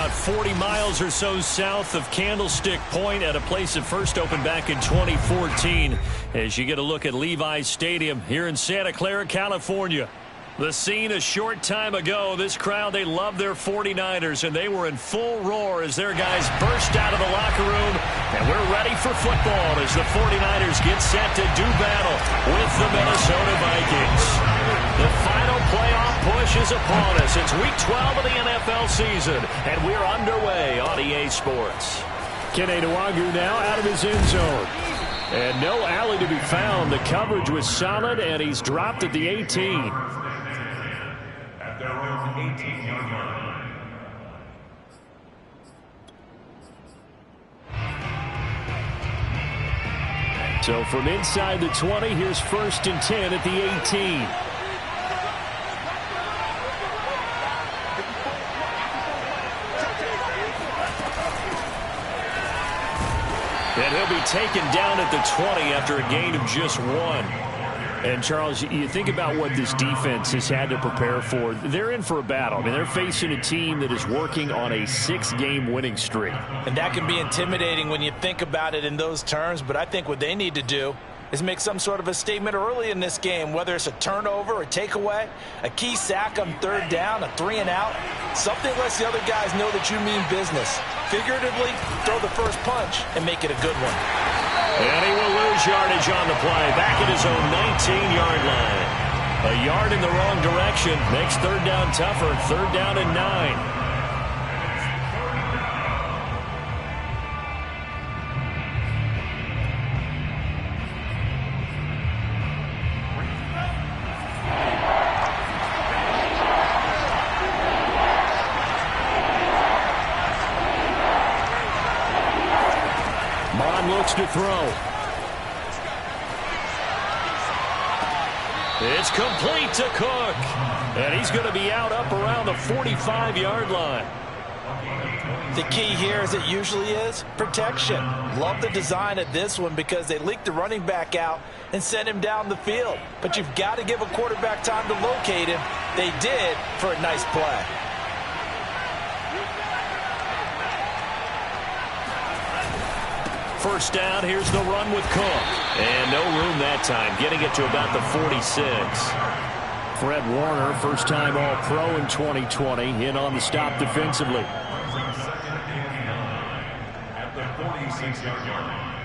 about 40 miles or so south of Candlestick Point at a place that first opened back in 2014 as you get a look at Levi's Stadium here in Santa Clara, California. The scene a short time ago, this crowd, they love their 49ers, and they were in full roar as their guys burst out of the locker room, and we're ready for football as the 49ers get set to do battle with the Minnesota Vikings. The final playoff push is upon us. It's week 12 of the NFL season, and we're underway on EA Sports. Kene Nwangwu now out of his end zone. And no alley to be found. The coverage was solid, and he's dropped at the 18. So from inside the 20, here's 1st and 10 at the 18. And he'll be taken down at the 20 after a gain of just 1. And, Charles, you think about what this defense has had to prepare for. They're in for a battle. I mean, they're facing a team that is working on a 6-game winning streak. And that can be intimidating when you think about it in those terms. But I think what they need to do is make some sort of a statement early in this game, whether it's a turnover, a takeaway, a key sack on 3rd down, a 3-and-out. Something lets the other guys know that you mean business. Figuratively, throw the first punch and make it a good one. And he will lose yardage on the play, back at his own 19-yard line. A yard in the wrong direction makes 3rd down tougher. 3rd down and 9. Looks to throw. It's complete to Cook. And he's going to be out up around the 45-yard line. The key here, as it usually is, protection. Love the design of this one because they leaked the running back out and sent him down the field. But you've got to give a quarterback time to locate him. They did for a nice play. First down, here's the run with Cook. And no room that time, getting it to about the 46. Fred Warner, first-time All-Pro in 2020, in on the stop defensively. At the 46-yard line.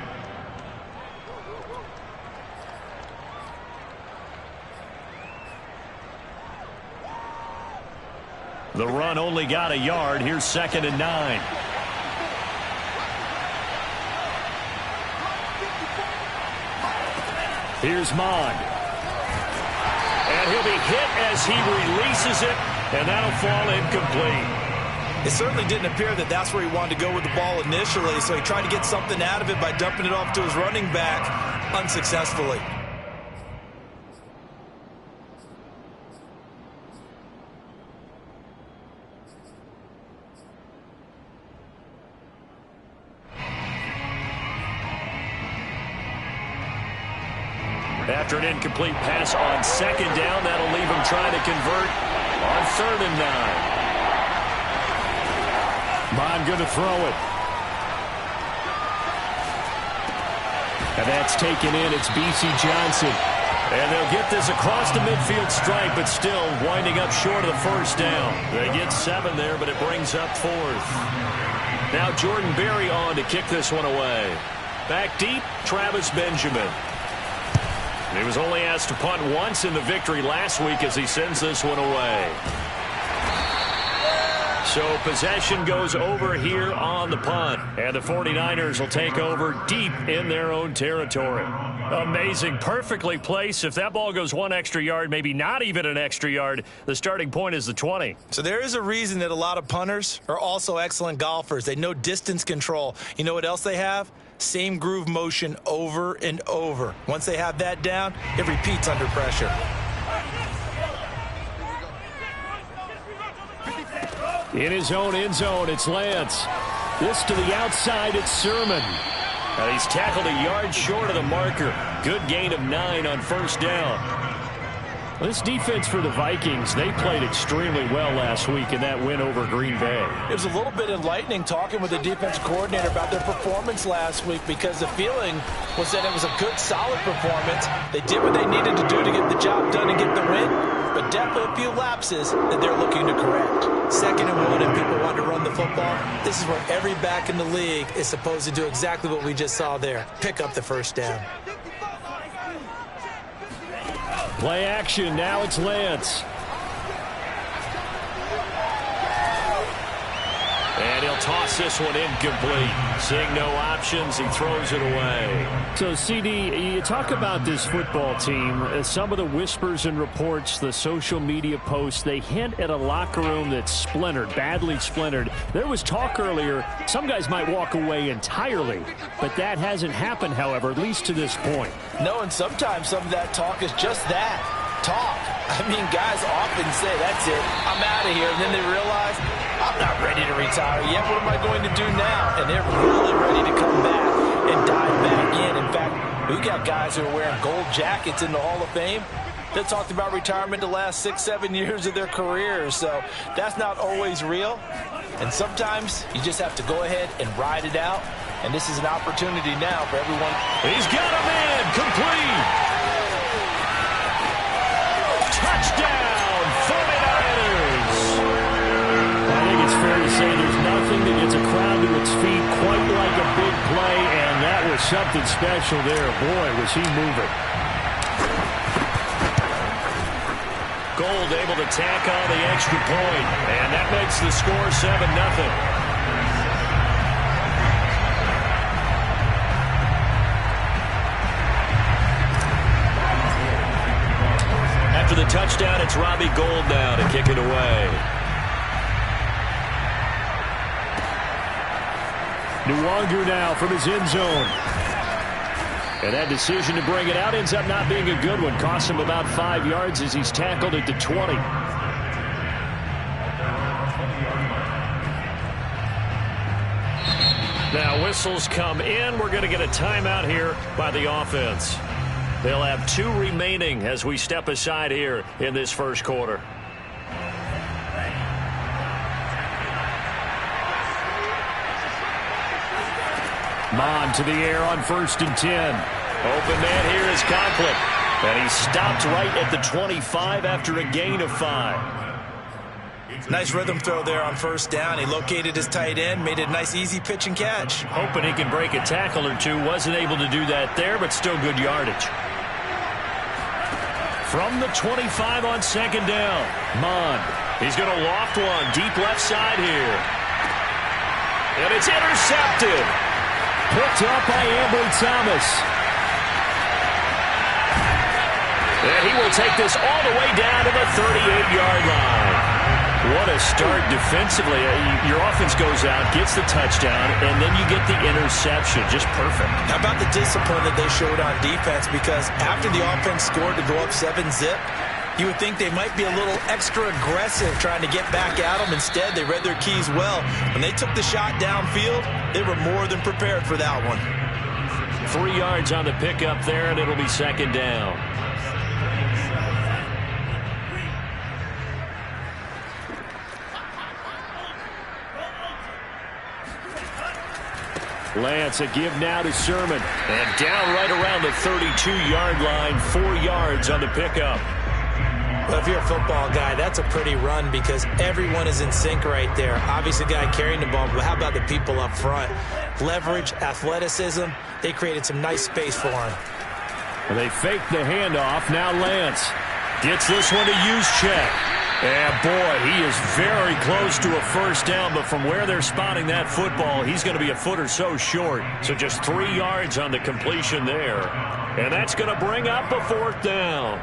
The run only got a yard. Here's 2nd and 9. Here's Mond. And he'll be hit as he releases it, and that'll fall incomplete. It certainly didn't appear that that's where he wanted to go with the ball initially, so he tried to get something out of it by dumping it off to his running back unsuccessfully. After an incomplete pass on 2nd down, that'll leave him trying to convert on 3rd and 9. Mond going to throw it. And that's taken in. It's B.C. Johnson. And they'll get this across the midfield stripe, but still winding up short of the 1st down. They get 7 there, but it brings up 4th. Now Jordan Berry on to kick this one away. Back deep, Travis Benjamin. He was only asked to punt once in the victory last week as he sends this one away. So possession goes over here on the punt. And the 49ers will take over deep in their own territory. Amazing. Perfectly placed. If that ball goes 1 extra yard, maybe not even an extra yard, the starting point is the 20. So there is a reason that a lot of punters are also excellent golfers. They know distance control. You know what else they have? Same groove motion over and over. Once they have that down, it repeats under pressure. In his own end zone, it's Lance. This to the outside, it's Sermon. And he's tackled a yard short of the marker. Good gain of 9 on 1st down. This defense for the Vikings, they played extremely well last week in that win over Green Bay. It was a little bit enlightening talking with the defense coordinator about their performance last week, because the feeling was that it was a good, solid performance. They did what they needed to do to get the job done and get the win, but definitely a few lapses that they're looking to correct. 2nd and 1 and people want to run the football. This is where every back in the league is supposed to do exactly what we just saw there. Pick up the first down. Play action. Now it's Lance. And he'll toss this one incomplete. Seeing no options, he throws it away. So, CD, you talk about this football team. Some of the whispers and reports, the social media posts, they hint at a locker room that's splintered, badly splintered. There was talk earlier, some guys might walk away entirely. But that hasn't happened, however, at least to this point. No, and sometimes some of that talk is just that, talk. I mean, guys often say, that's it, I'm out of here. And then they realize, I'm not ready to retire yet. What am I going to do now? And they're really ready to come back and dive back in. In fact, we got guys who are wearing gold jackets in the Hall of Fame that talked about retirement the last 6-7 years of their careers. So that's not always real. And sometimes you just have to go ahead and ride it out. And this is an opportunity now for everyone. He's got a man, complete. Touchdown, 49ers. I think it's fair to say there's nothing that gets a crowd to its feet quite like a big play, and that was something special there. Boy, was he moving. Gold able to tack on the extra point, and that makes the score 7-0. After the touchdown, it's Robbie Gould now to kick it away. Nwangu now from his end zone. And that decision to bring it out ends up not being a good one. Costs him about 5 yards as he's tackled at the 20. Now whistles come in. We're going to get a timeout here by the offense. They'll have 2 remaining as we step aside here in this first quarter. Mond to the air on 1st and 10. Open man here is Conklin. And he stopped right at the 25 after a gain of 5. Nice rhythm throw there on 1st down. He located his tight end, made a nice easy pitch and catch. Hoping he can break a tackle or two. Wasn't able to do that there, but still good yardage. From the 25 on 2nd down, Mond. He's going to loft one deep left side here. And it's intercepted. Picked up by Ambry Thomas. And he will take this all the way down to the 38-yard line. What a start defensively. Your offense goes out, gets the touchdown, and then you get the interception. Just perfect. How about the discipline that they showed on defense? Because after the offense scored to go up 7-zip, you would think they might be a little extra aggressive trying to get back at them. Instead, they read their keys well. When they took the shot downfield, they were more than prepared for that one. 3 yards on the pickup there, and it'll be 2nd down. Lance, a give now to Sermon. And down right around the 32-yard line, 4 yards on the pickup. Well, if you're a football guy, that's a pretty run because everyone is in sync right there. Obviously, the guy carrying the ball, but how about the people up front? Leverage, athleticism, they created some nice space for him. Well, they faked the handoff. Now Lance gets this one to Juszczyk. And, boy, he is very close to a 1st down, but from where they're spotting that football, he's going to be a foot or so short. So just 3 yards on the completion there. And that's going to bring up a 4th down.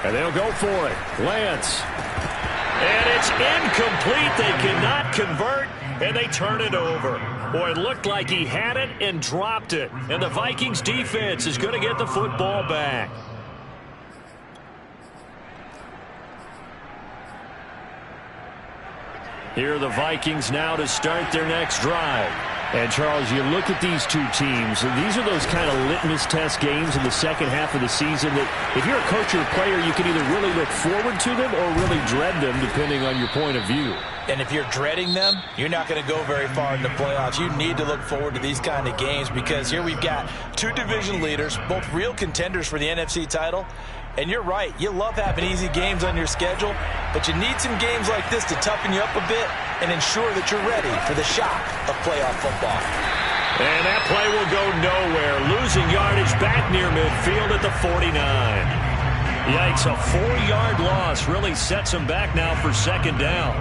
And they'll go for it. Lance. And it's incomplete. They cannot convert, and they turn it over. Boy, it looked like he had it and dropped it. And the Vikings defense is going to get the football back. Here are the Vikings now to start their next drive. And, Charles, you look at these two teams, and these are those kind of litmus test games in the second half of the season that if you're a coach or a player, you can either really look forward to them or really dread them, depending on your point of view. And if you're dreading them, you're not going to go very far in the playoffs. You need to look forward to these kind of games because here we've got two division leaders, both real contenders for the NFC title. And you're right, you love having easy games on your schedule, but you need some games like this to toughen you up a bit and ensure that you're ready for the shock of playoff football. And that play will go nowhere. Losing yardage back near midfield at the 49. Yikes, a 4-yard loss really sets them back now for second down.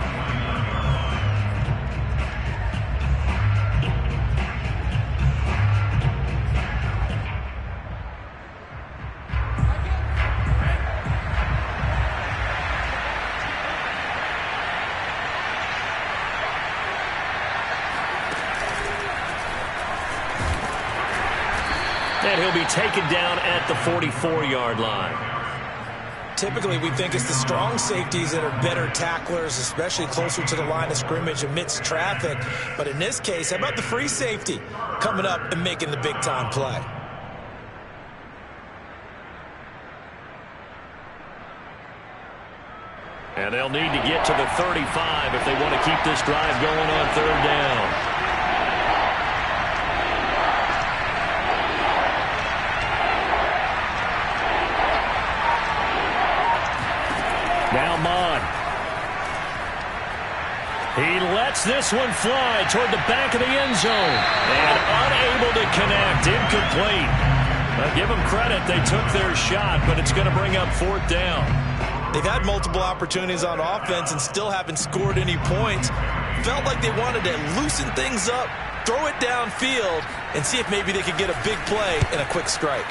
And he'll be taken down at the 44-yard line. Typically, we think it's the strong safeties that are better tacklers, especially closer to the line of scrimmage amidst traffic. But in this case, how about the free safety coming up and making the big-time play? And they'll need to get to the 35 if they want to keep this drive going on third down. Now Mond. He lets this one fly toward the back of the end zone. And unable to connect. Incomplete. I'll give them credit. They took their shot, but it's going to bring up fourth down. They've had multiple opportunities on offense and still haven't scored any points. Felt like they wanted to loosen things up, throw it downfield, and see if maybe they could get a big play and a quick strike.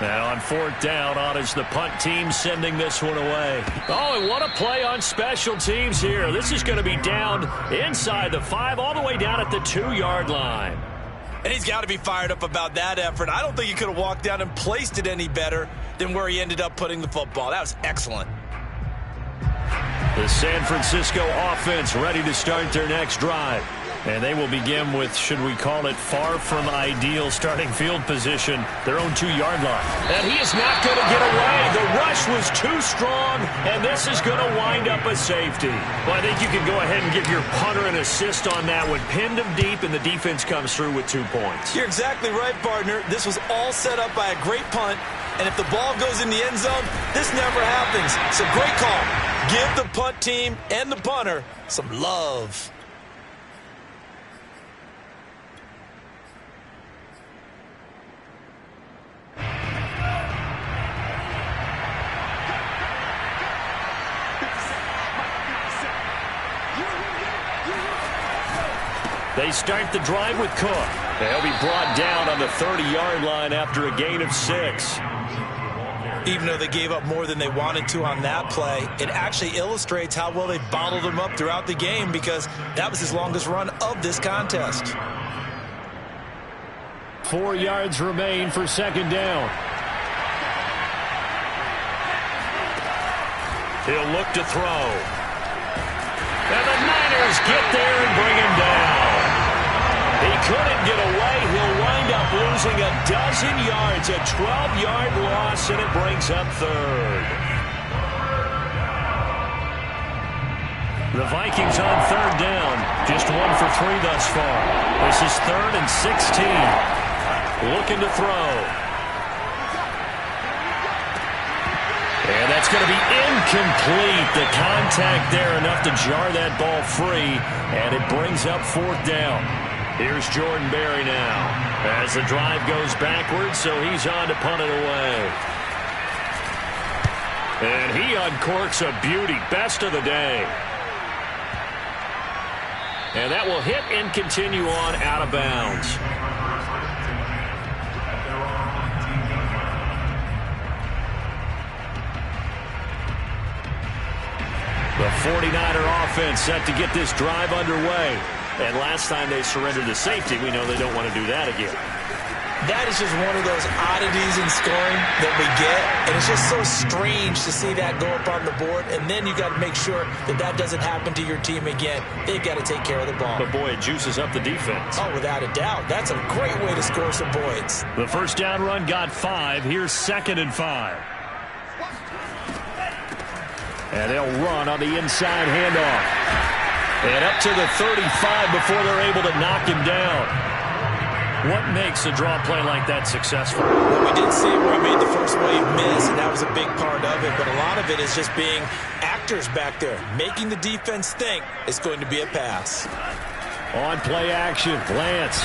Now on fourth down, on is the punt team sending this one away. Oh, and what a play on special teams here. This is going to be down inside the 5, all the way down at the 2-yard line. And he's got to be fired up about that effort. I don't think he could have walked down and placed it any better than where he ended up putting the football. That was excellent. The San Francisco offense ready to start their next drive. And they will begin with, should we call it, far from ideal starting field position, their own 2-yard line. And he is not going to get away. The rush was too strong, and this is going to wind up a safety. Well, I think you can go ahead and give your punter an assist on that one. Pinned him deep, and the defense comes through with 2 points. You're exactly right, partner. This was all set up by a great punt, and if the ball goes in the end zone, this never happens. So great call. Give the punt team and the punter some love. They start the drive with Cook. They'll be brought down on the 30-yard line after a gain of 6. Even though they gave up more than they wanted to on that play, it actually illustrates how well they bottled him up throughout the game because that was his longest run of this contest. 4 yards remain for second down. He'll look to throw. And the Niners get there and bring him down. He couldn't get away. He'll wind up losing a dozen yards, a 12-yard loss, and it brings up third. The Vikings on third down, just 1 for 3 thus far. This is 3rd and 16. Looking to throw. And that's going to be incomplete. The contact there enough to jar that ball free, and it brings up fourth down. Here's Jordan Berry now as the drive goes backwards, so he's on to punt it away. And he uncorks a beauty, best of the day. And that will hit and continue on out of bounds. The 49er offense set to get this drive underway. And last time they surrendered to safety, we know they don't want to do that again. That is just one of those oddities in scoring that we get, and it's just so strange to see that go up on the board, and then you got to make sure that that doesn't happen to your team again. They've got to take care of the ball. But, boy, it juices up the defense. Oh, without a doubt. That's a great way to score some points. The first down run got 5. Here's 2nd and 5. And they'll run on the inside handoff. And up to the 35 before they're able to knock him down. What makes a draw play like that successful? Well, we did see where he made the first wave miss, and that was a big part of it. But a lot of it is just being actors back there, making the defense think it's going to be a pass. On play action, Lance.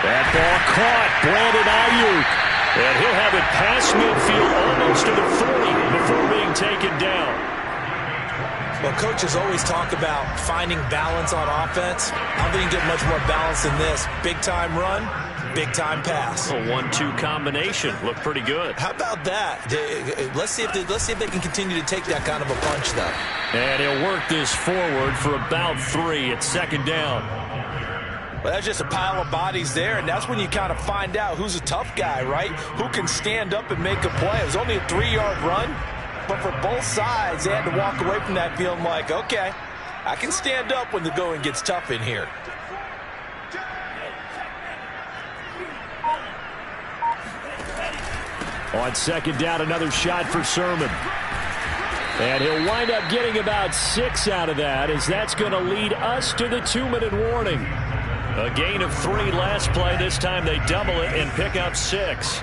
That ball caught. Brandon Ayuk. And he'll have it past midfield almost to the 40 before being taken down. Well, coaches always talk about finding balance on offense. I don't think you get much more balance than this. Big-time run, big-time pass. A 1-2 combination. Looked pretty good. How about that? Let's see if they can continue to take that kind of a punch, though. And he'll work this forward for about 3. It's 2nd down. Well, that's just a pile of bodies there, and that's when you kind of find out who's a tough guy, right? Who can stand up and make a play. It was only a 3-yard run, but for both sides, they had to walk away from that feeling like, okay, I can stand up when the going gets tough in here. On 2nd down, another shot for Sermon. And he'll wind up getting about 6 out of that, as that's going to lead us to the 2-minute warning. A gain of 3 last play. This time they double it and pick up 6.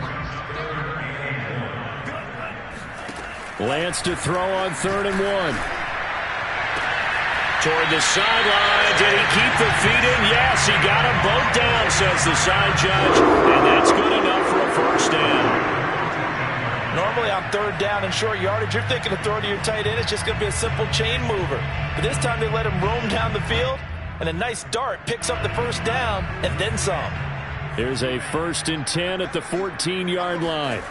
Lance to throw on 3rd and 1. Toward the sideline. Did he keep the feet in? Yes, he got them both down, says the side judge. And that's good enough for a first down. Normally on 3rd down and short yardage, you're thinking of throwing to your tight end. It's just going to be a simple chain mover. But this time they let him roam down the field, and a nice dart picks up the first down and then some. Here's a 1st and 10 at the 14-yard line.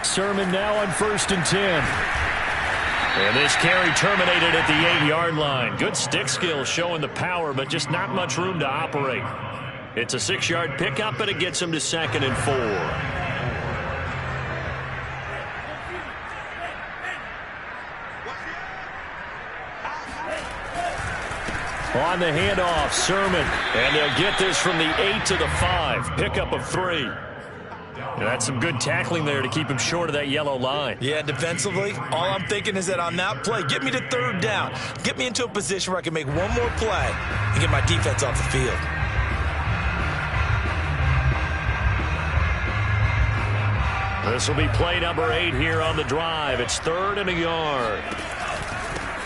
Sermon now on 1st and 10. And this carry terminated at the 8-yard line. Good stick skill showing the power, but just not much room to operate. It's a 6-yard pickup, but it gets him to 2nd and 4. On the handoff, Sermon. And they'll get this from the 8 to the 5. Pickup of 3. And that's some good tackling there to keep him short of that yellow line. Yeah, defensively, all I'm thinking is that on that play, get me to 3rd down. Get me into a position where I can make one more play and get my defense off the field. This will be play number 8 here on the drive. It's 3rd and a yard.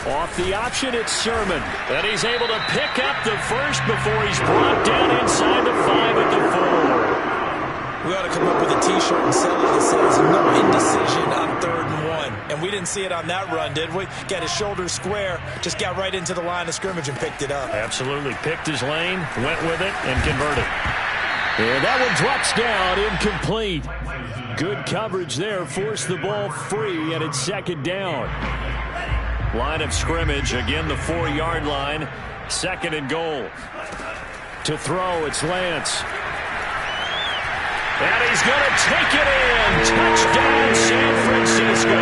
Off the option, it's Sermon. And he's able to pick up the first before he's brought down inside the 5 at the 4. We ought to come up with a T-shirt and sell it that says no indecision on 3rd and 1. And we didn't see it on that run, did we? Got his shoulders square, just got right into the line of scrimmage and picked it up. Absolutely. Picked his lane, went with it, and converted. And that one drops down, incomplete. Good coverage there, forced the ball free, and it's 2nd down. Line of scrimmage, again the 4-yard line, 2nd and goal. To throw, it's Lance. And he's going to take it in. Touchdown, San Francisco.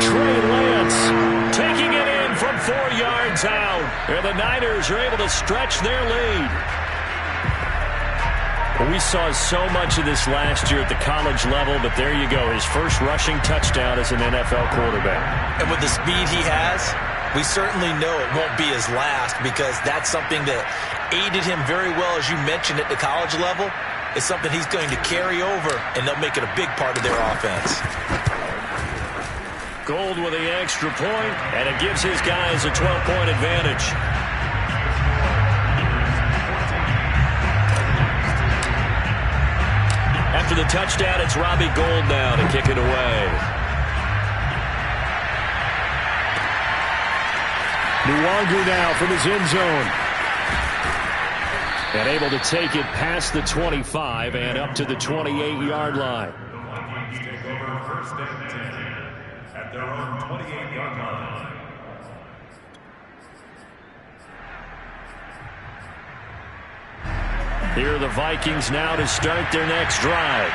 Trey Lance taking it in from 4 yards out. And the Niners are able to stretch their lead. We saw so much of this last year at the college level, but there you go. His first rushing touchdown as an NFL quarterback. And with the speed he has, we certainly know it won't be his last, because that's something that aided him very well, as you mentioned, at the college level. It's something he's going to carry over, and they'll make it a big part of their offense. Gold with the extra point, and it gives his guys a 12-point advantage. After the touchdown, it's Robbie Gould now to kick it away. Nwangu now from his end zone. And able to take it past the 25 and up to the 28-yard line. Take over 1st and 10 at their own 28-yard line. Here are the Vikings now to start their next drive.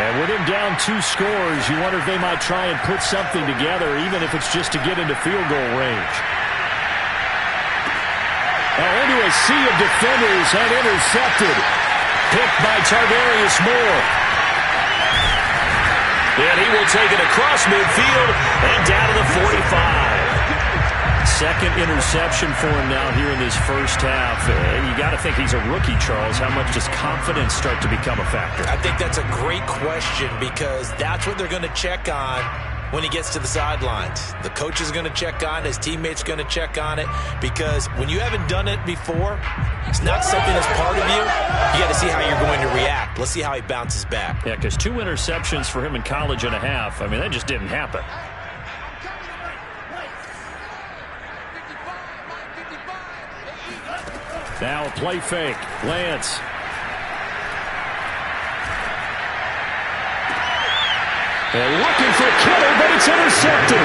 And with him down 2 scores, you wonder if they might try and put something together, even if it's just to get into field goal range. Now into a sea of defenders and intercepted. Picked by Tarvarius Moore. And he will take it across midfield and down to the 45. Second interception for him now here in this first half. You got to think he's a rookie, Charles. How much does confidence start to become a factor? I think that's a great question because that's what they're going to check on when he gets to the sidelines. The coach is going to check on it. His teammates are going to check on it because when you haven't done it before, it's not something that's part of you. You got to see how you're going to react. Let's see how he bounces back. Yeah, because 2 interceptions for him in college and a half. I mean, that just didn't happen. Now a play fake. Lance. And looking for Kittle, but it's intercepted.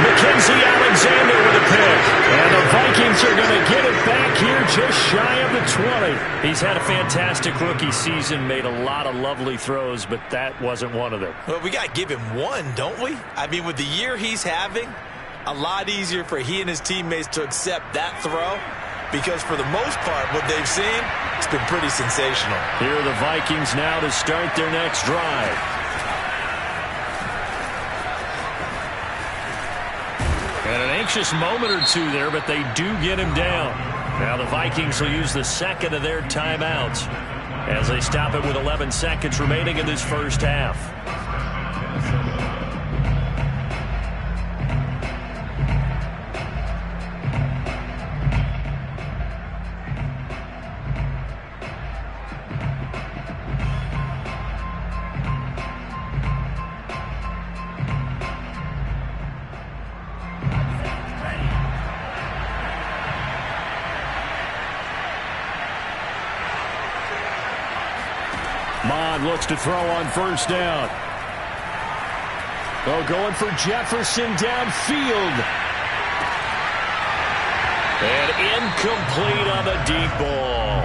Mackenzie Alexander with a pick. And the Vikings are going to get it back here just shy of the 20. He's had a fantastic rookie season, made a lot of lovely throws, but that wasn't one of them. Well, we got to give him one, don't we? I mean, with the year he's having, a lot easier for he and his teammates to accept that throw because for the most part, what they've seen, it's been pretty sensational. Here are the Vikings now to start their next drive. And an anxious moment or two there, but they do get him down. Now the Vikings will use the second of their timeouts as they stop it with 11 seconds remaining in this first half. Mond looks to throw on first down. Oh, going for Jefferson downfield. And incomplete on the deep ball.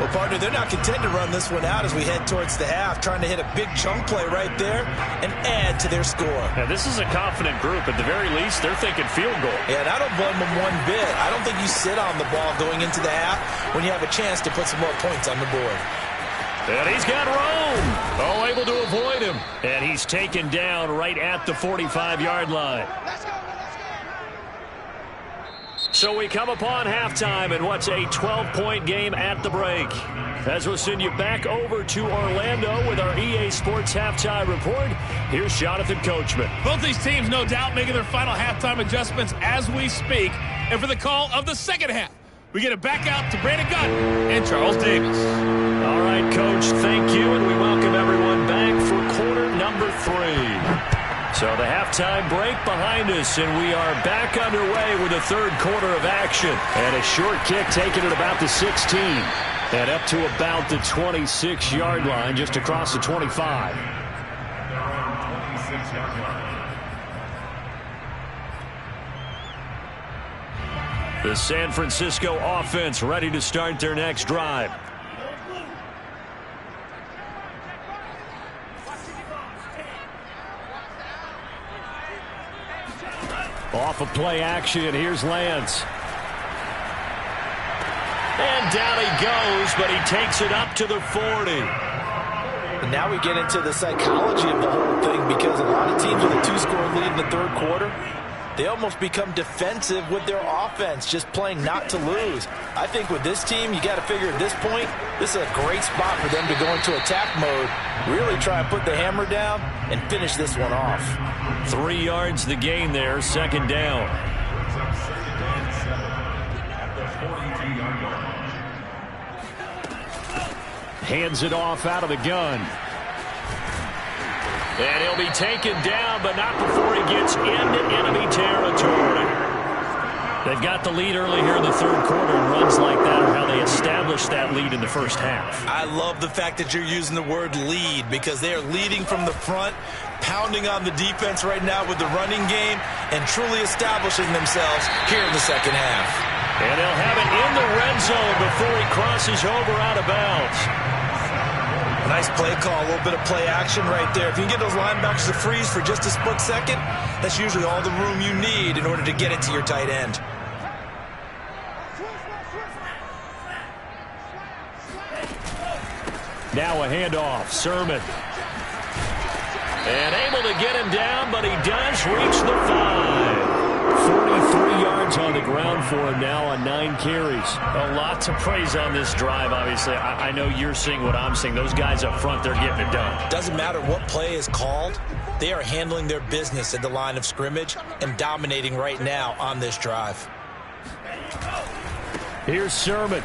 Well, partner, they're not content to run this one out as we head towards the half, trying to hit a big chunk play right there and add to their score. Now, this is a confident group. At the very least, they're thinking field goal. Yeah, and I don't blame them one bit. I don't think you sit on the ball going into the half when you have a chance to put some more points on the board. And he's got Rome. Oh, able to avoid him. And he's taken down right at the 45-yard line. So we come upon halftime in what's a 12-point game at the break. As we'll send you back over to Orlando with our EA Sports Halftime Report, here's Jonathan Coachman. Both these teams, no doubt, making their final halftime adjustments as we speak. And for the call of the second half, we get it back out to Brandon Gunn and Charles Davis. All right, Coach, thank you, and we welcome everyone back for quarter number 3. So the halftime break behind us, and we are back underway with the third quarter of action. And a short kick taken at about the 16. And up to about the 26-yard line, just across the 25. The San Francisco offense ready to start their next drive. Off of play action, here's Lance. And down he goes, but he takes it up to the 40. And now we get into the psychology of the whole thing because a lot of teams with a 2-score lead in the third quarter, they almost become defensive with their offense, just playing not to lose. I think with this team, you got to figure at this point, this is a great spot for them to go into attack mode, really try and put the hammer down and finish this one off. 3 yards the gain there, second down. Hands it off out of the gun. And he'll be taken down, but not before he gets into enemy territory. They've got the lead early here in the third quarter, and runs like that are how they established that lead in the first half. I love the fact that you're using the word lead because they are leading from the front, pounding on the defense right now with the running game, and truly establishing themselves here in the second half. And they'll have it in the red zone before he crosses over out of bounds. Nice play call, a little bit of play action right there. If you can get those linebackers to freeze for just a split second, that's usually all the room you need in order to get it to your tight end. Now a handoff, Sermon. And able to get him down, but he does reach the 5. 43 yards on the ground for him now on 9 carries. A lot to praise on this drive, obviously. I know you're seeing what I'm seeing. Those guys up front, they're getting it done. Doesn't matter what play is called. They are handling their business at the line of scrimmage and dominating right now on this drive. Here's Sermon.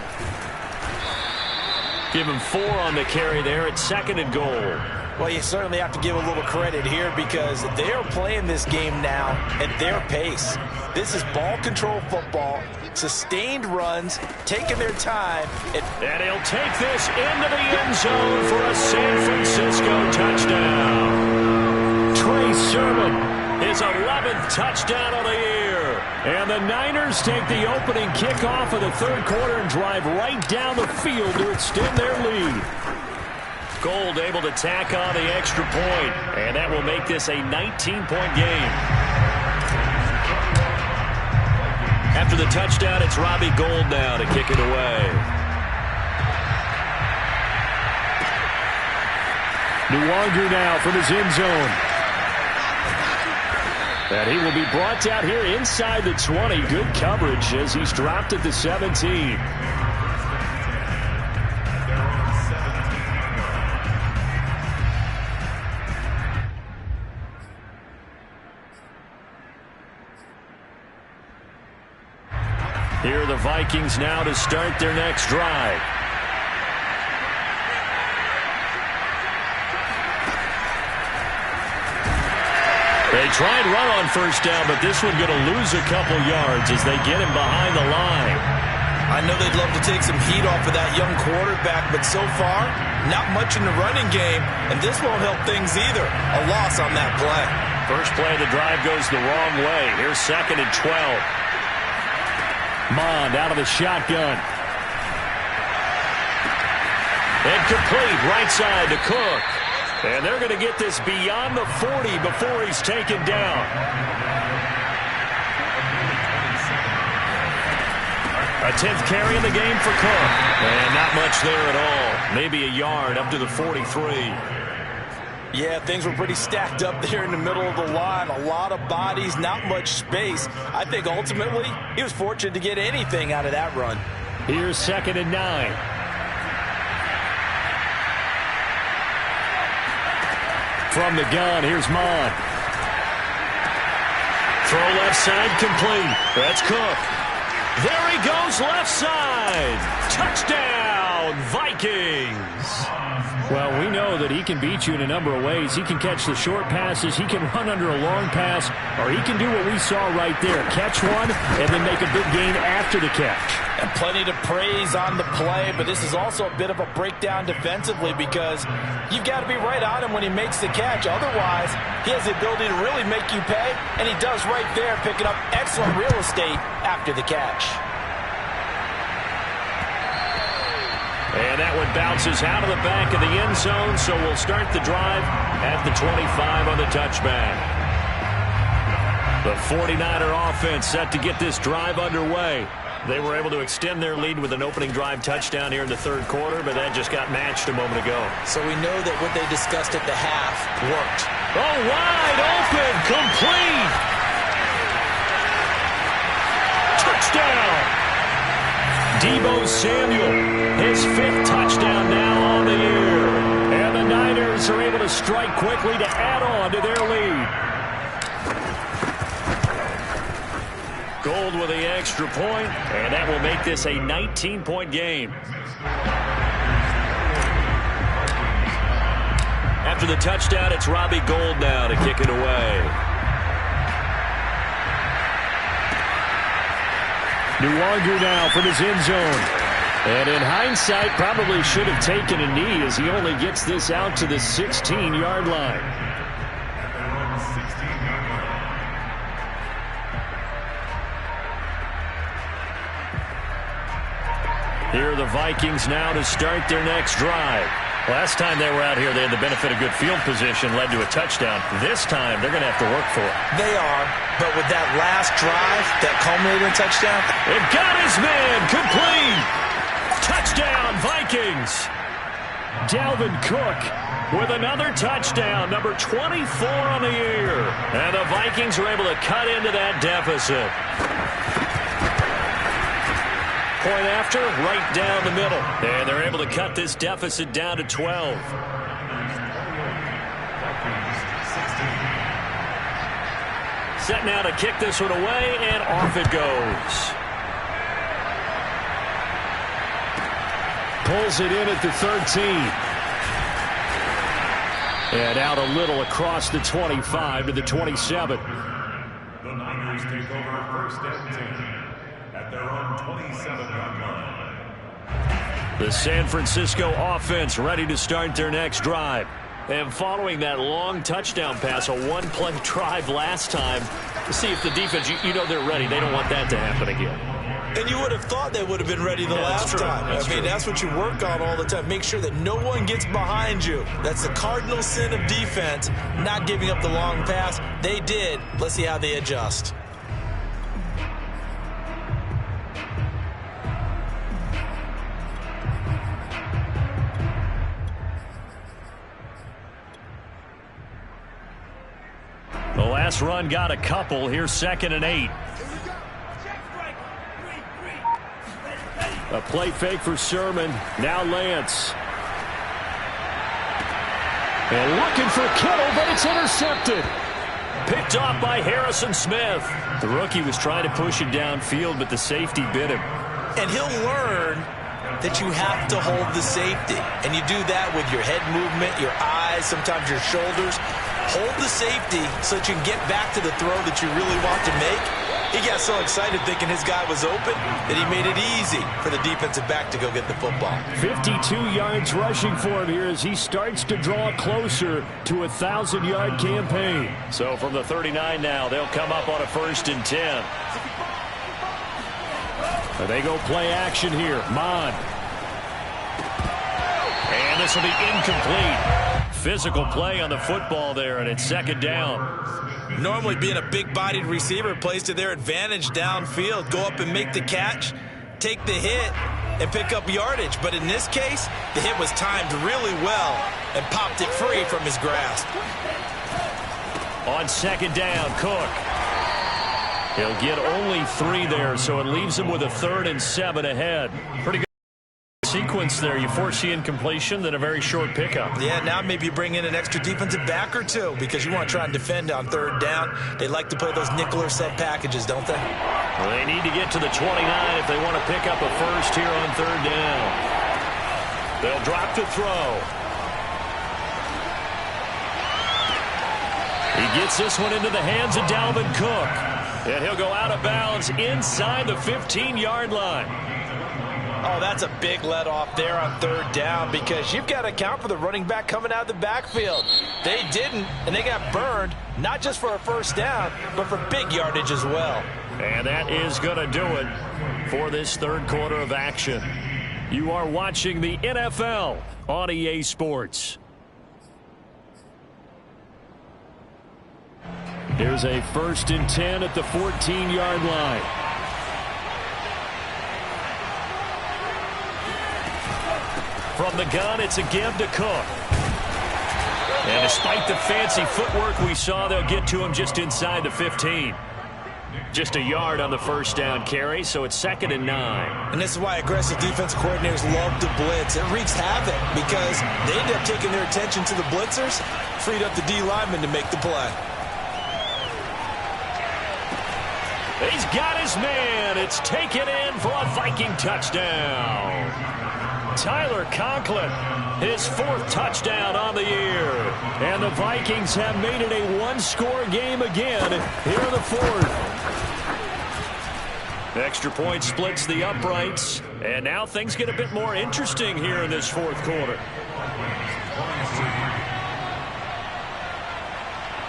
Give him 4 on the carry there at 2nd and goal. Well, you certainly have to give a little credit here because they are playing this game now at their pace. This is ball control football, sustained runs, taking their time. And he'll take this into the end zone for a San Francisco touchdown. Trey Sermon, his 11th touchdown of the year. And the Niners take the opening kickoff of the third quarter and drive right down the field to extend their lead. Gold able to tack on the extra point, and that will make this a 19-point game. After the touchdown, it's Robbie Gould now to kick it away. Nwangu now from his end zone. And he will be brought down here inside the 20. Good coverage as he's dropped at the 17. Here are the Vikings now to start their next drive. They try and run on first down, but this one going to lose a couple yards as they get him behind the line. I know they'd love to take some heat off of that young quarterback, but so far, not much in the running game, and this won't help things either. A loss on that play. First play of the drive goes the wrong way. Here's 2nd and 12. Mond out of the shotgun. And complete right side to Cook. And they're going to get this beyond the 40 before he's taken down. A 10th carry in the game for Cook. And not much there at all. Maybe a yard up to the 43. Yeah, things were pretty stacked up there in the middle of the line. A lot of bodies, not much space. I think ultimately he was fortunate to get anything out of that run. Here's 2nd and 9. From the gun, here's Mond. Throw left side complete. That's Cook. There he goes left side. Touchdown, Vikings. Well, we know that he can beat you in a number of ways. He can catch the short passes, he can run under a long pass, or he can do what we saw right there, catch one and then make a big gain after the catch. And plenty to praise on the play, but this is also a bit of a breakdown defensively because you've got to be right on him when he makes the catch. Otherwise, he has the ability to really make you pay, and he does right there, picking up excellent real estate after the catch. And that one bounces out of the back of the end zone, so we'll start the drive at the 25 on the touchback. The 49er offense set to get this drive underway. They were able to extend their lead with an opening drive touchdown here in the third quarter, but that just got matched a moment ago. So we know that what they discussed at the half worked. Oh, wide open, complete. Touchdown. Deebo Samuel, his 5th touchdown now on the year. And the Niners are able to strike quickly to add on to their lead. Gould with the extra point, and that will make this a 19-point game. After the touchdown, it's Robbie Gould now to kick it away. Nwangu now from his end zone. And in hindsight, probably should have taken a knee as he only gets this out to the 16-yard line. Here are the Vikings now to start their next drive. Last time they were out here, they had the benefit of good field position, led to a touchdown. This time, they're going to have to work for it. They are, but with that last drive, that culminating touchdown. It got his man, complete. Touchdown, Vikings. Dalvin Cook with another touchdown, number 24 on the year. And the Vikings are able to cut into that deficit. Point after, right down the middle. And they're able to cut this deficit down to 12. Set now to kick this one away, and off it goes. Pulls it in at the 13. And out a little across the 25 to the 27. The Niners take over first and 10 at their own 27-yard line. The San Francisco offense ready to start their next drive. And following that long touchdown pass, a one-play drive last time, to see if the defense, you know they're ready. They don't want that to happen again. And you would have thought they would have been ready the last time. I mean, that's what you work on all the time. Make sure that no one gets behind you. That's the cardinal sin of defense, not giving up the long pass. They did. Let's see how they adjust. The last run got a couple. Here's 2nd and 8. A play fake for Sermon. Now Lance. And looking for Kittle, but it's intercepted. Picked off by Harrison Smith. The rookie was trying to push it downfield, but the safety bit him. And he'll learn that you have to hold the safety. And you do that with your head movement, your eyes, sometimes your shoulders. Hold the safety so that you can get back to the throw that you really want to make. He got so excited thinking his guy was open that he made it easy for the defensive back to go get the football. 52 yards rushing for him here as he starts to draw closer to a 1,000-yard campaign. So from the 39 now, they'll come up on a 1st and 10. They go play action here. Mon. And this will be incomplete. Physical play on the football there, and it's 2nd down. Normally being a big-bodied receiver plays to their advantage downfield. Go up and make the catch, take the hit, and pick up yardage. But in this case, the hit was timed really well and popped it free from his grasp. On 2nd down, Cook. He'll get only 3 there, so it leaves him with a 3rd and 7 ahead. Pretty good sequence there. You force the incompletion, then a very short pickup. Yeah, now maybe you bring in an extra defensive back or two because you want to try and defend on 3rd down. They like to play those nickel or set packages, don't they? Well, they need to get to the 29 if they want to pick up a first here on 3rd down. They'll drop to throw. He gets this one into the hands of Dalvin Cook. And he'll go out of bounds inside the 15-yard line. Oh, that's a big let off there on 3rd down because you've got to account for the running back coming out of the backfield. They didn't, and they got burned, not just for a 1st down, but for big yardage as well. And that is going to do it for this 3rd quarter of action. You are watching the NFL on EA Sports. Here's a 1st and 10 at the 14-yard line. From the gun, it's a give to Cook. And despite the fancy footwork we saw, they'll get to him just inside the 15. Just a yard on the 1st down carry, so it's 2nd and 9. And this is why aggressive defensive coordinators love to blitz. It wreaks havoc because they end up taking their attention to the blitzers, freed up the D lineman to make the play. He's got his man. It's taken in for a Viking touchdown. Tyler Conklin, his 4th touchdown on the year. And the Vikings have made it a one-score game again here in the 4th. Extra point splits the uprights. And now things get a bit more interesting here in this 4th quarter.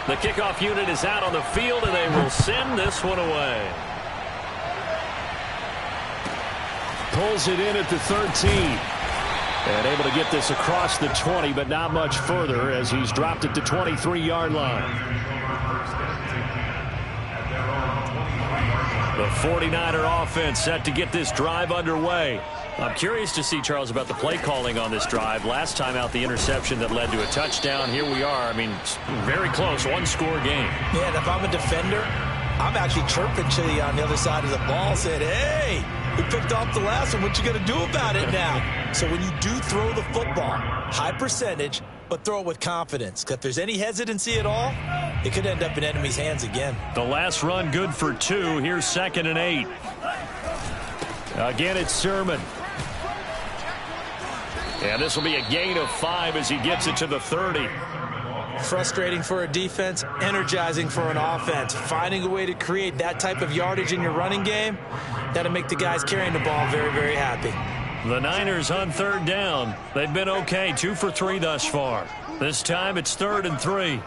The kickoff unit is out on the field, and they will send this one away. pulls it in at the 13. And able to get this across the 20, but not much further as he's dropped it to 23-yard line. The 49er offense set to get this drive underway. I'm curious to see, Charles, about the play calling on this drive. Last time out, the interception that led to a touchdown. Here we are. I mean, very close, one-score game. Yeah, and if I'm a defender, I'm actually chirping to you on the other side of the ball, saying, hey, we picked off the last one. What you going to do about it now? So when you do throw the football, high percentage, but throw it with confidence. Because if there's any hesitancy at all, it could end up in enemy's hands again. The last run good for 2. Here's 2nd and 8. Again, it's Sermon. And this will be a gain of 5 as he gets it to the 30. Frustrating for a defense, energizing for an offense. Finding a way to create that type of yardage in your running game, that'll make the guys carrying the ball very, very happy. The Niners on 3rd down. They've been okay, 2 for 3 thus far. This time it's 3rd and 3.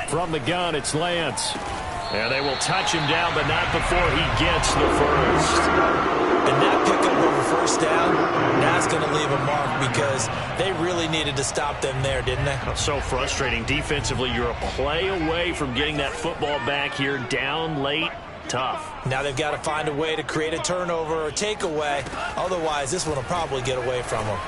From the gun, it's Lance. And they will touch him down, but not before he gets the first. And that pickup over first down, that's going to leave a mark because they really needed to stop them there, didn't they? So frustrating. Defensively, you're a play away from getting that football back here, down late. Tough. Now they've got to find a way to create a turnover or takeaway. Otherwise, this one will probably get away from them.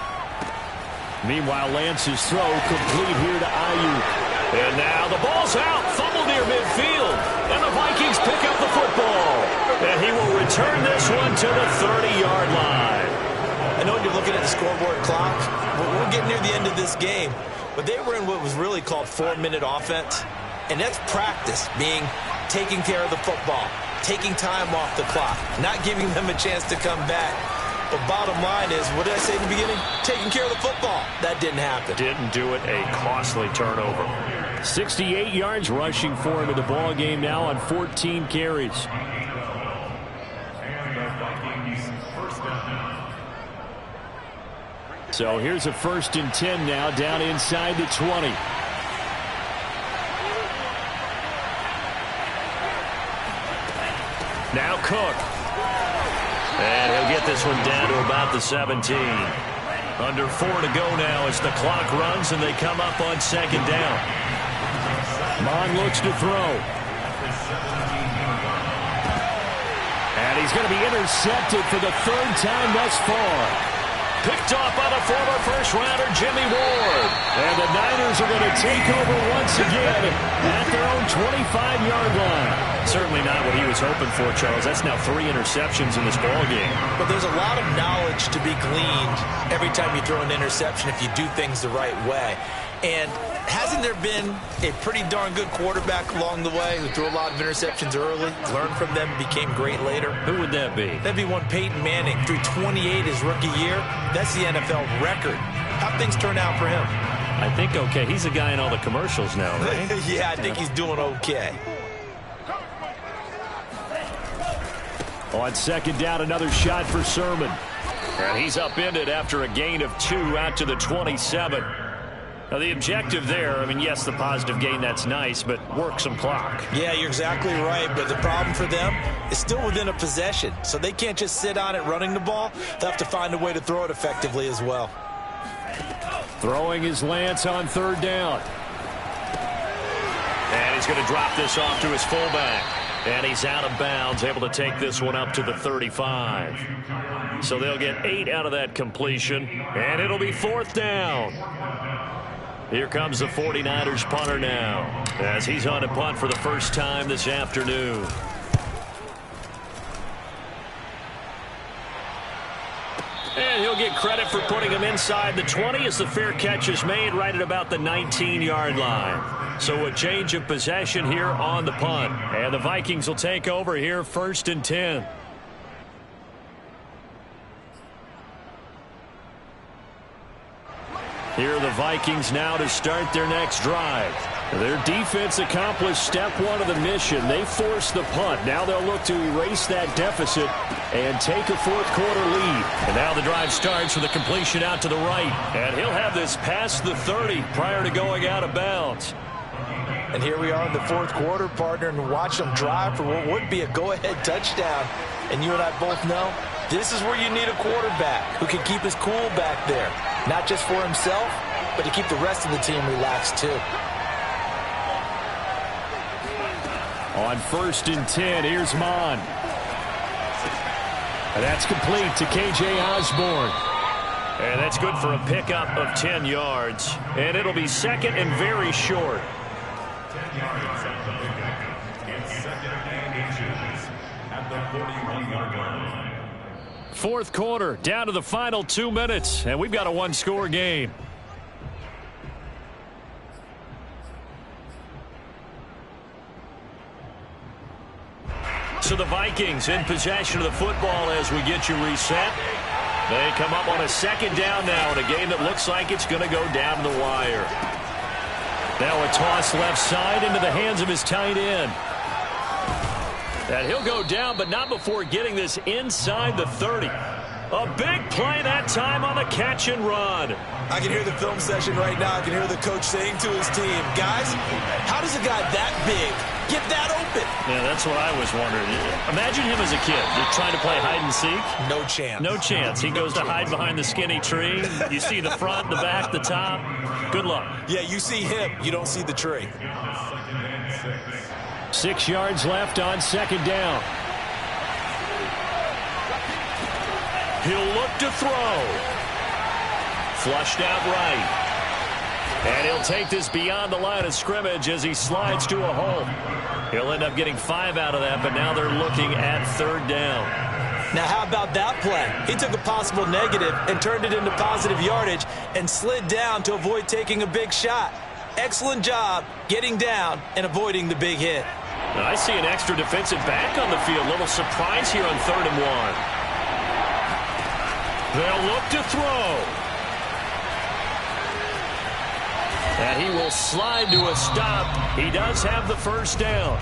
Meanwhile, Lance's throw complete here to Ayuk. And now the ball's out. Fumble near midfield. And the Vikings pick up the football. And he will return this one to the 30-yard line. I know when you're looking at the scoreboard clock, we're getting near the end of this game. But they were in what was really called 4-minute offense. And that's practice, being taking care of the football, taking time off the clock, not giving them a chance to come back. But bottom line is, what did I say in the beginning? Taking care of the football. That didn't happen. Didn't do it. A costly turnover. 68 yards rushing for him in the ball game now on 14 carries. So here's a 1st and 10 now, down inside the 20. Now Cook. And he'll get this one down to about the 17. Under 4 to go now as the clock runs and they come up on 2nd down. Mon looks to throw. And he's going to be intercepted for the 3rd time thus far. Picked off by the former first-rounder Jimmy Ward. And the Niners are going to take over once again at their own 25-yard line. Certainly not what he was hoping for, Charles. That's now 3 interceptions in this ball game. But there's a lot of knowledge to be gleaned every time you throw an interception if you do things the right way. And hasn't there been a pretty darn good quarterback along the way who threw a lot of interceptions early, learned from them, became great later? Who would that be? That'd be one Peyton Manning, threw 28 his rookie year. That's the NFL record. How'd things turn out for him? I think okay. He's a guy in all the commercials now, right? Yeah, I think he's doing okay. On 2nd down, another shot for Sermon. And he's upended after a gain of 2 out to the 27. Now, the objective there, I mean, yes, the positive gain, that's nice, but work some clock. Yeah, you're exactly right, but the problem for them is still within a possession, so they can't just sit on it running the ball. They'll have to find a way to throw it effectively as well. Throwing is Lance on 3rd down. And he's going to drop this off to his fullback. And he's out of bounds, able to take this one up to the 35. So they'll get 8 out of that completion, and it'll be 4th down. Here comes the 49ers punter now, as he's on a punt for the first time this afternoon. And he'll get credit for putting him inside the 20 as the fair catch is made right at about the 19-yard line. So a change of possession here on the punt. And the Vikings will take over here 1st and 10. Here are the Vikings now to start their next drive. Their defense accomplished step 1 of the mission. They forced the punt. Now they'll look to erase that deficit and take a 4th quarter lead. And now the drive starts with a completion out to the right. And he'll have this past the 30 prior to going out of bounds. And here we are in the fourth quarter, partner, and watch them drive for what would be a go-ahead touchdown. And you and I both know this is where you need a quarterback who can keep his cool back there, not just for himself, but to keep the rest of the team relaxed too. On 1st and 10, here's Mon. And that's complete to K.J. Osborne. And that's good for a pickup of 10 yards. And it'll be second and very short. 10 yards at the pickup. It's second and inches at the 41-yard line. Fourth quarter, down to the final 2 minutes, and we've got a one-score game. So the Vikings in possession of the football as we get you reset. They come up on a second down now in a game that looks like it's going to go down the wire. Now a toss left side into the hands of his tight end. And he'll go down, but not before getting this inside the 30. A big play that time on the catch and run. I can hear the film session right now. I can hear the coach saying to his team, guys, how does a guy that big get that open? Yeah, that's what I was wondering. Imagine him as a kid. They're trying to play hide and seek. No chance. No chance. He goes to hide behind the skinny tree. You see the front, the back, the top. Good luck. Yeah, you see him. You don't see the tree. 6 yards left on second down. He'll look to throw. Flushed out right. And he'll take this beyond the line of scrimmage as he slides to a hole. He'll end up getting 5 out of that, but now they're looking at third down. Now, how about that play? He took a possible negative and turned it into positive yardage and slid down to avoid taking a big shot. Excellent job getting down and avoiding the big hit. Now, I see an extra defensive back on the field. Little surprise here on 3rd and 1. They'll look to throw. And he will slide to a stop. He does have the first down.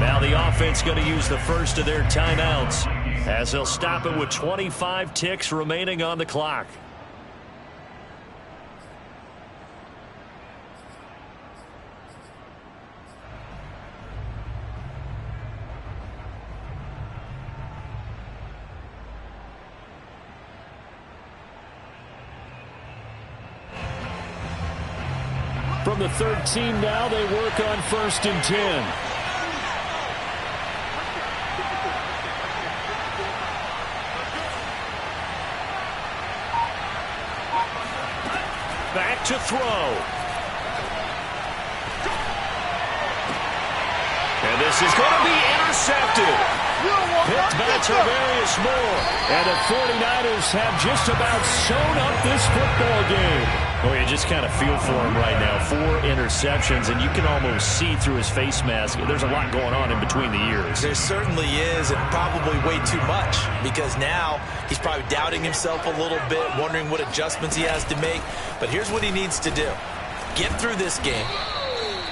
Now the offense going to use the first of their timeouts as they'll stop it with 25 ticks remaining on the clock. From the 13 now, they work on 1st and 10. Back to throw. And this is going to be intercepted. Picked by Tarvarius Moore. And the 49ers have just about sewn up this football game. Oh, you just kind of feel for him right now. 4 interceptions, and you can almost see through his face mask. There's a lot going on in between the ears. There certainly is, and probably way too much, because now he's probably doubting himself a little bit, wondering what adjustments he has to make. But here's what he needs to do. Get through this game,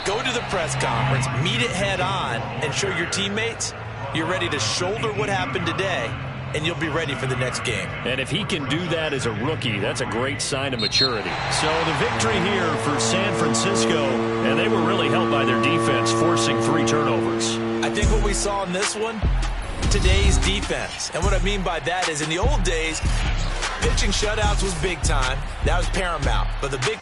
go to the press conference, meet it head on, and show your teammates you're ready to shoulder what happened today, and you'll be ready for the next game. And if he can do that as a rookie, that's a great sign of maturity. So the victory here for San Francisco, and they were really helped by their defense, forcing 3 turnovers. I think what we saw in this one, today's defense. And what I mean by that is in the old days, pitching shutouts was big time. That was paramount. But the big